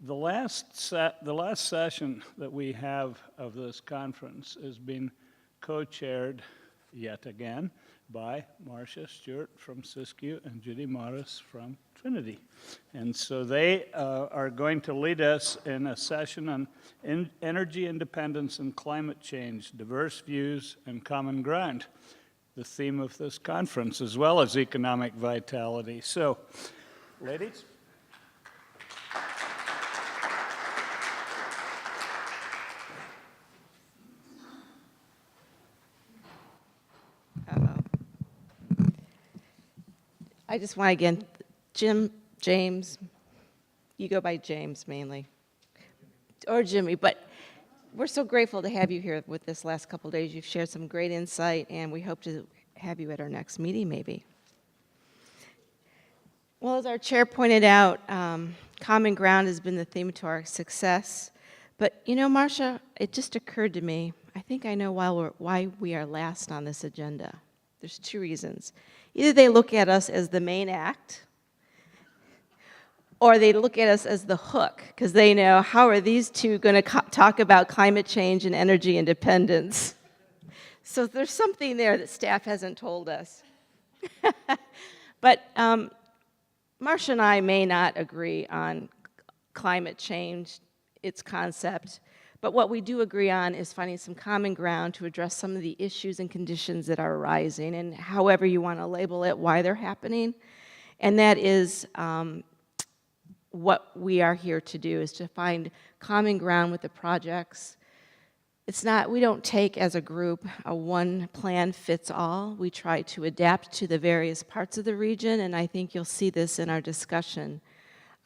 The last session that we have of this conference is being co-chaired yet again by Marcia Stewart from Siskiyou and Judy Morris from Trinity. And so they are going to lead us in a session on energy independence and climate change, diverse views and common ground, the theme of this conference, as well as economic vitality. So, ladies. I just want to, again, James, you go by James mainly, or Jimmy, but we're so grateful to have you here with this last couple of days. You've shared some great insight, and we hope to have you at our next meeting, maybe. Well, as our chair pointed out, common ground has been the theme to our success. But, you know, Marcia, it just occurred to me, I think I know why we are last on this agenda. There's two reasons. Either they look at us as the main act, or they look at us as the hook, because they know, how are these two going to talk about climate change and energy independence? So there's something there that staff hasn't told us. But Marcia and I may not agree on climate change, its concept, but what we do agree on is finding some common ground to address some of the issues and conditions that are arising, and however you want to label it, why they're happening. And that is what we are here to do, is to find common ground with the projects. It's not, we don't take as a group a one plan fits all. We try to adapt to the various parts of the region, and I think you'll see this in our discussion.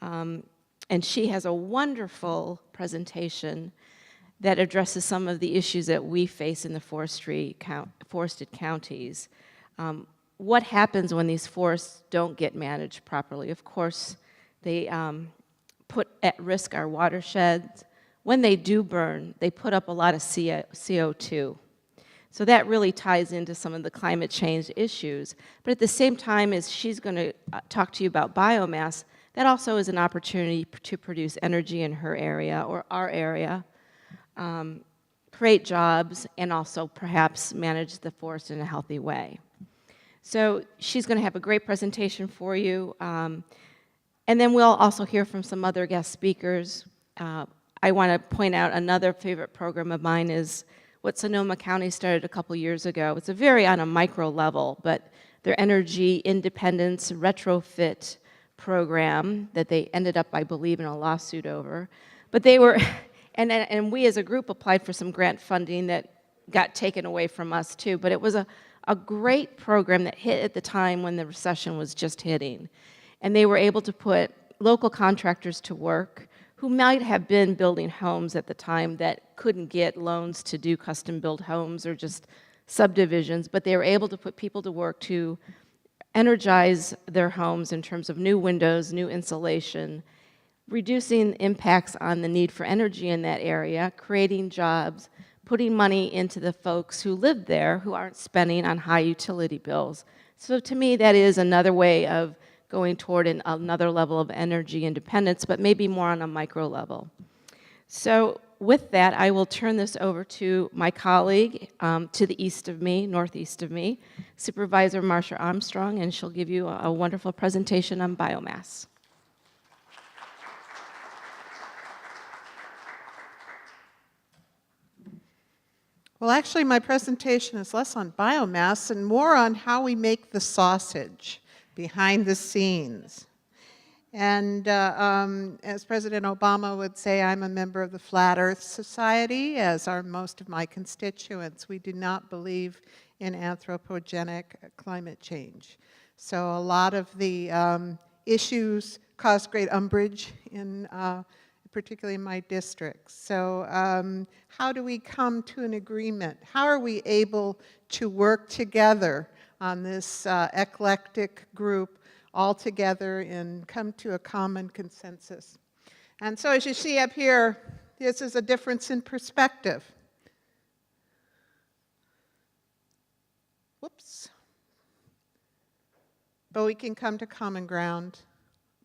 And she has a wonderful presentation that addresses some of the issues that we face in the forested counties. What happens when these forests don't get managed properly? Of course, they put at risk our watersheds. When they do burn, they put up a lot of CO2. So that really ties into some of the climate change issues. But at the same time as she's going to talk to you about biomass, that also is an opportunity to produce energy in her area or our area, create jobs, and also perhaps manage the forest in a healthy way. So she's going to have a great presentation for you. And then we'll also hear from some other guest speakers. I want to point out another favorite program of mine is what Sonoma County started a couple years ago. It's on a micro level, but their energy independence retrofit program that they ended up, I believe, in a lawsuit over. But they were, and we as a group applied for some grant funding that got taken away from us too, but it was a great program that hit at the time when the recession was just hitting. And they were able to put local contractors to work who might have been building homes at the time that couldn't get loans to do custom-built homes or just subdivisions, but they were able to put people to work to energize their homes in terms of new windows, new insulation, reducing impacts on the need for energy in that area, creating jobs, putting money into the folks who live there who aren't spending on high utility bills. So to me, that is another way of going toward another level of energy independence, but maybe more on a micro level. So with that, I will turn this over to my colleague to the east of me, northeast of me, Supervisor Marcia Armstrong, and she'll give you a wonderful presentation on biomass. Well, actually, my presentation is less on biomass and more on how we make the sausage behind the scenes. And as President Obama would say, I'm a member of the Flat Earth Society, as are most of my constituents. We do not believe in anthropogenic climate change. So a lot of the issues cause great umbrage in particularly in my district. So how do we come to an agreement? How are we able to work together on this eclectic group all together and come to a common consensus? And so as you see up here, this is a difference in perspective. Whoops. But we can come to common ground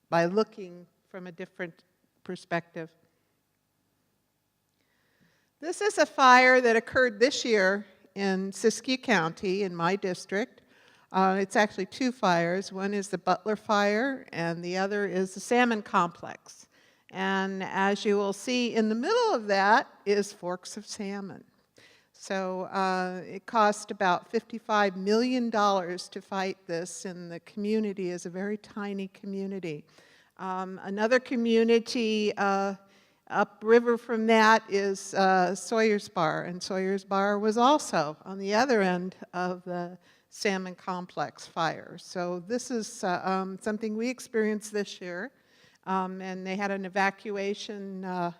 by looking from a different perspective. This is a fire that occurred this year in Siskiyou County in my district. It's actually two fires. One is the Butler Fire, and the other is the Salmon Complex. And as you will see, in the middle of that is forks of salmon. So it cost about $55 million to fight this, and the community is a very tiny community. Another community upriver from that is Sawyer's Bar, and Sawyer's Bar was also on the other end of the Salmon Complex fire. So this is something we experienced this year, and they had an evacuation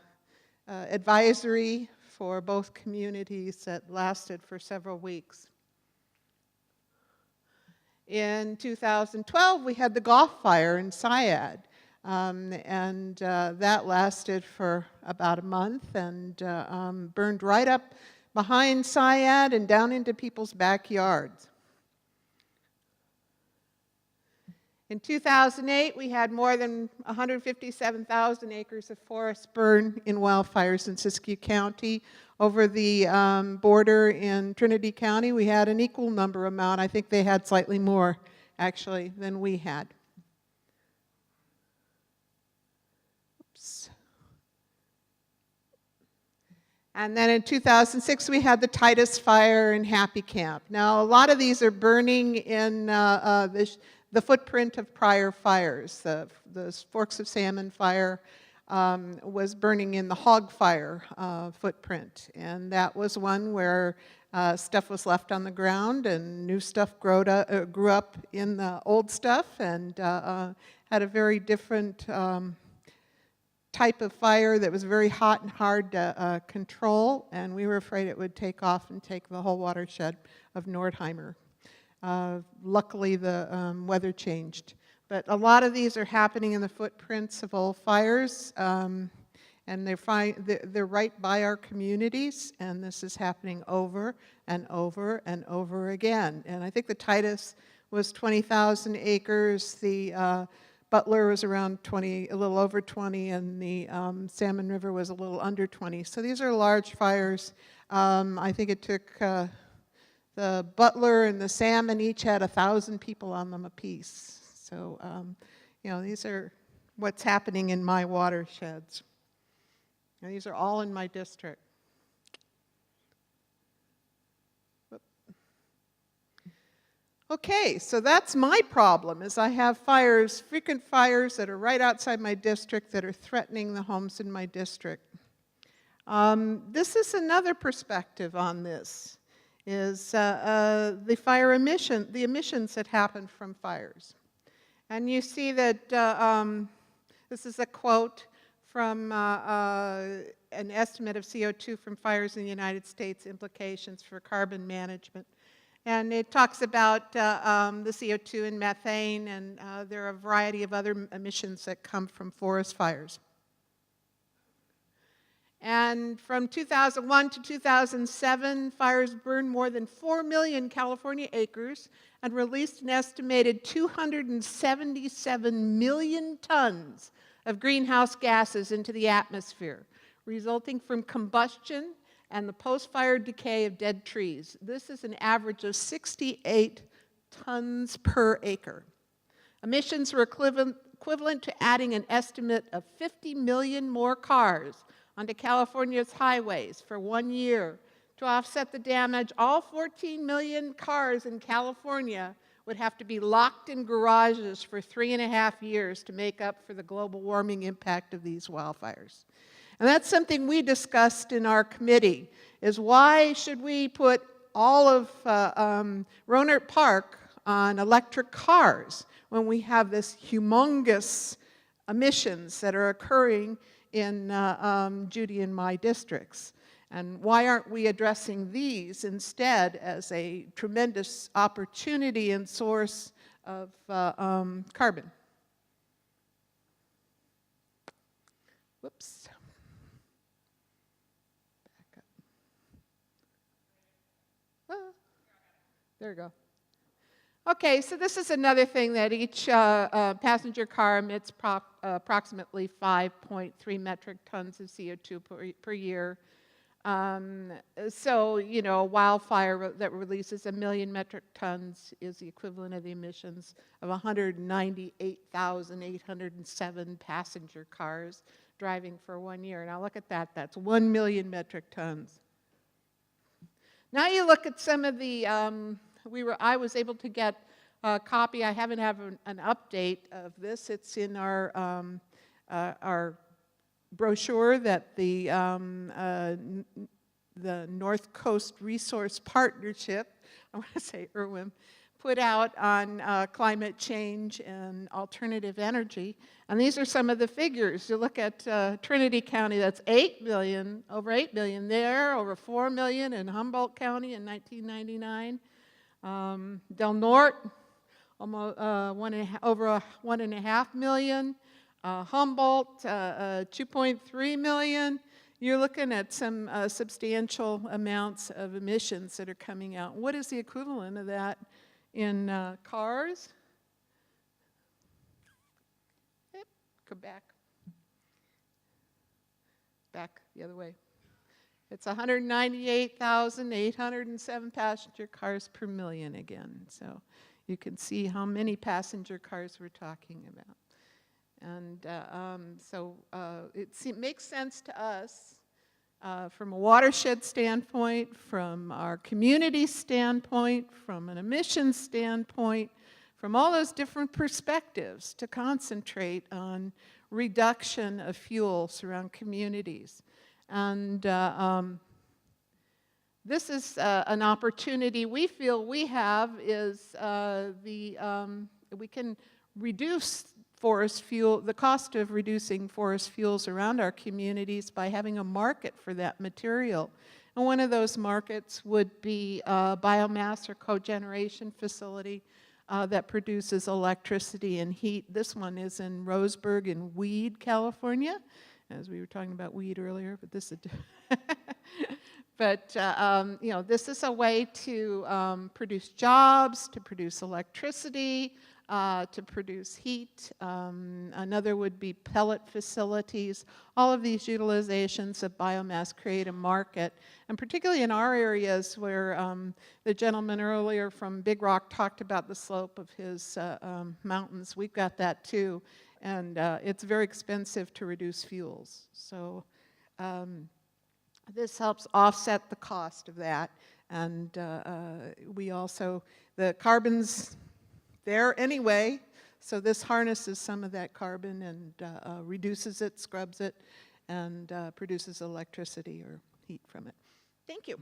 advisory for both communities that lasted for several weeks. In 2012, we had the Gulf Fire in Syad. That lasted for about a month and burned right up behind Syad and down into people's backyards. In 2008, we had more than 157,000 acres of forest burn in wildfires in Siskiyou County. Over the border in Trinity County, we had an equal amount. I think they had slightly more, actually, than we had. And then in 2006, we had the Titus Fire in Happy Camp. Now, a lot of these are burning in the footprint of prior fires. The Forks of Salmon Fire was burning in the Hog Fire footprint. And that was one where stuff was left on the ground and new stuff grew up in the old stuff and had a very different type of fire that was very hot and hard to control, and we were afraid it would take off and take the whole watershed of Nordheimer. Luckily, the weather changed. But a lot of these are happening in the footprints of old fires, and they're right by our communities, and this is happening over and over and over again. And I think the Titus was 20,000 acres, the Butler was around 20, a little over 20, and the Salmon River was a little under 20. So these are large fires. I think it took the Butler and the Salmon each had 1,000 people on them apiece. So, you know, these are what's happening in my watersheds. And these are all in my district. Okay, so that's my problem, is I have fires, frequent fires that are right outside my district that are threatening the homes in my district. This is another perspective on this, is the fire emission, the emissions that happen from fires. And you see that this is a quote from an estimate of CO2 from fires in the United States, implications for carbon management. And it talks about the CO2 and methane, and there are a variety of other emissions that come from forest fires. And from 2001 to 2007, fires burned more than 4 million California acres and released an estimated 277 million tons of greenhouse gases into the atmosphere, resulting from combustion and the post-fire decay of dead trees. This is an average of 68 tons per acre. Emissions were equivalent to adding an estimate of 50 million more cars onto California's highways for 1 year. To offset the damage, all 14 million cars in California would have to be locked in garages for 3.5 years to make up for the global warming impact of these wildfires. And that's something we discussed in our committee, is why should we put all of Rohnert Park on electric cars when we have this humongous emissions that are occurring in Judy and my districts? And why aren't we addressing these instead as a tremendous opportunity and source of carbon? Whoops. There we go. Okay, so this is another thing that each passenger car emits approximately 5.3 metric tons of CO2 per year. So, you know, a wildfire that releases 1 million metric tons is the equivalent of the emissions of 198,807 passenger cars driving for 1 year. Now look at that, that's 1 million metric tons. Now you look at some of the, I was able to get a copy, I haven't had an update of this, it's in our brochure that the North Coast Resource Partnership, I want to say IRWIM, put out on climate change and alternative energy. And these are some of the figures. You look at Trinity County, that's 8 million, over 8 million there, over 4 million in Humboldt County in 1999. Del Norte, almost over 1.5 million. Humboldt, 2.3 million. You're looking at some substantial amounts of emissions that are coming out. What is the equivalent of that in cars? Yep, go back. Back the other way. It's 198,807 passenger cars per million again. So you can see how many passenger cars we're talking about. And it makes sense to us from a watershed standpoint, from our community standpoint, from an emissions standpoint, from all those different perspectives to concentrate on reduction of fuels around communities. And this is an opportunity we feel we have is we can reduce forest fuel, the cost of reducing forest fuels around our communities by having a market for that material. And one of those markets would be a biomass or cogeneration facility that produces electricity and heat. This one is in Roseburg in Weed, California, as we were talking about weed earlier, but this is but you know, this is a way to produce jobs, to produce electricity, to produce heat. Another would be pellet facilities. All of these utilizations of biomass create a market, and particularly in our areas where the gentleman earlier from Big Rock talked about the slope of his mountains. We've got that too, and it's very expensive to reduce fuels. So this helps offset the cost of that, and we also, the carbon's there anyway, so this harnesses some of that carbon and reduces it, scrubs it, and produces electricity or heat from it. Thank you.